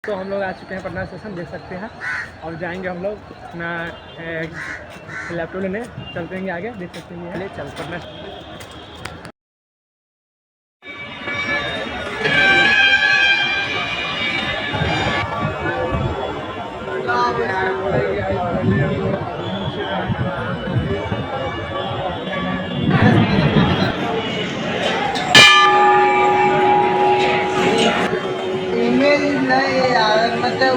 तो हम लोग आ चुके हैं पटना स्टेशन, देख सकते हैं। और जाएंगे हम लोग अपना लैपटॉप लेने, चलते हैं आगे, देख सकते हैं। ले चल पटना। मतलब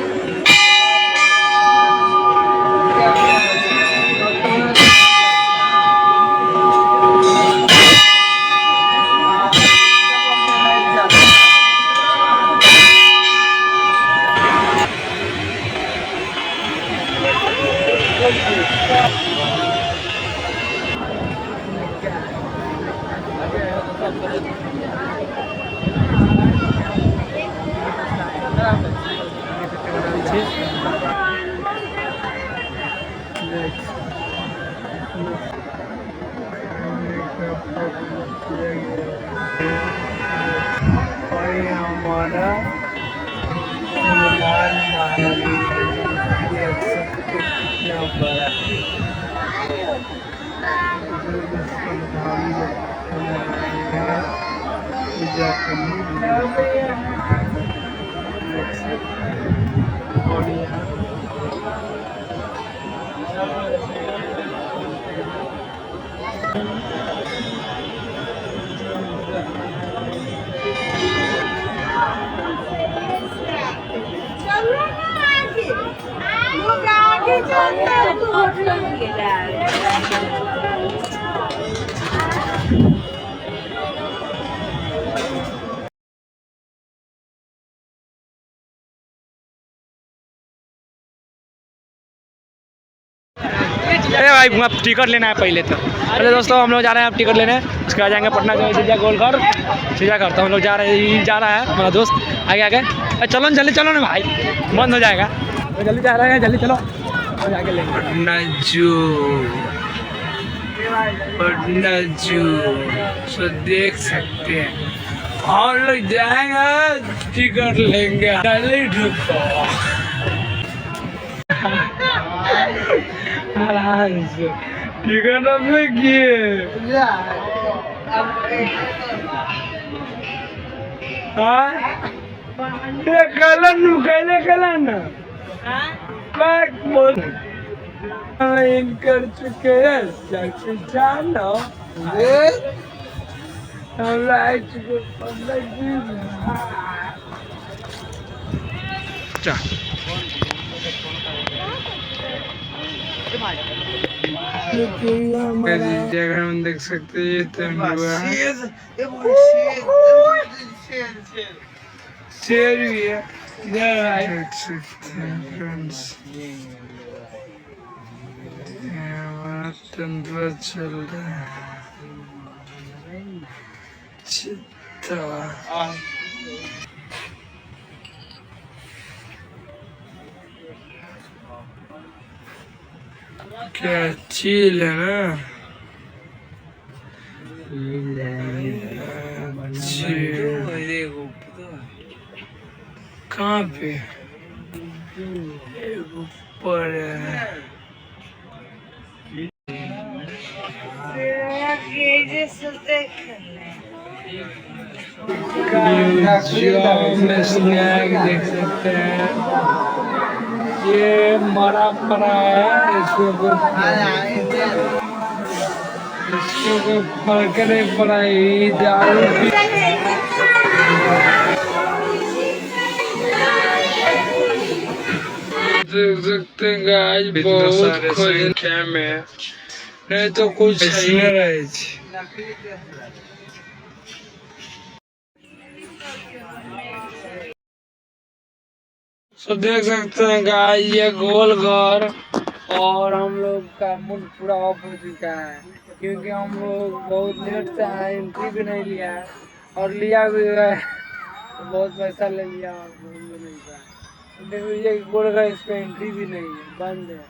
हमारा अरे भाई आप टिकट लेना है पहले तो। अरे दोस्तों हम लोग जा रहे हैं अब टिकट लेने, उसके बाद जाएंगे पटना जो चिड़ियाघर तो हम लोग जा रहे हैं हमारा दोस्त आगे आगे। अरे चलो जल्दी चलो ना भाई, बंद हो जाएगा। तो जल्दी जा रहे हैं, जल्दी चलो और जाके लेंगे पटना जू। तो देख सकते हैं हम लोग जाएंगे, टिकट लेंगे। टिकट कर चुके हैं जानो जगह में देख सकते हैं। शेर भी है देख सकते हैं फ्रेंड्स। तंत्र चल रहा है चित्ता। क्या चील है ना, कहाँ पे ऊपर है। देख सकते हैं ये मरा पड़ा है, इसको फर्क नहीं पड़ा। दारू देख सकते हैं गाइस, बहुत संख्या में, नहीं तो कुछ नहीं रहे। तो देख सकते हैं गाइस ये गोल घर, और हम लोग का मूड पूरा ऑफ हो चुका है क्योंकि हम लोग बहुत लेट से आए, एंट्री भी नहीं लिया और लिया भी है बहुत पैसा ले लिया और नहीं पाया। देखो ये गोल घर, इस पर एंट्री भी नहीं है, बंद है।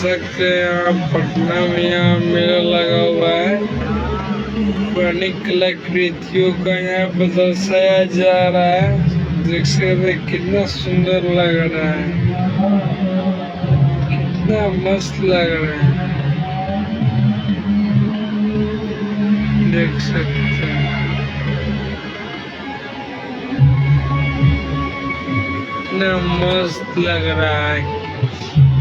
सकते हैं आप पटना में यहाँ मेला लगा हुआ है। पुरानी कलाकृतियों का यहाँ पर दर्शाया जा रहा है। देख सकते हैं कितना सुंदर लग रहा है, कितना मस्त लग रहा है, देख सकते हैं कितना मस्त लग रहा है।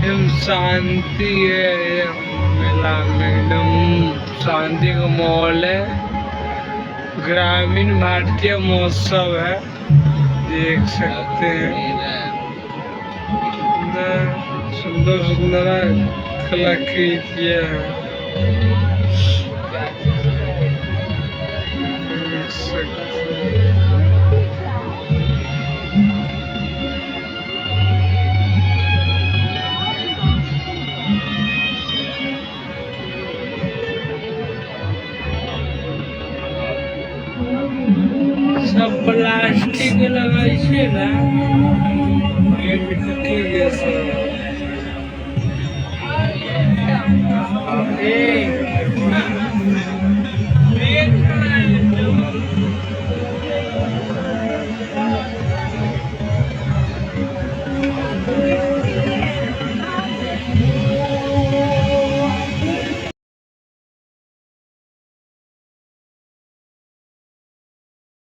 एकदम शांति है ये मेला में, एकदम शांति का माहौल है। ग्रामीण भारतीय महोत्सव है, देख सकते हैं कितना सुंदर सुंदर कलाकृतियाँ हैं, देख सकते हैं। सब प्लास्टिक लगाई छे ना, ये मिट्टी जैसे।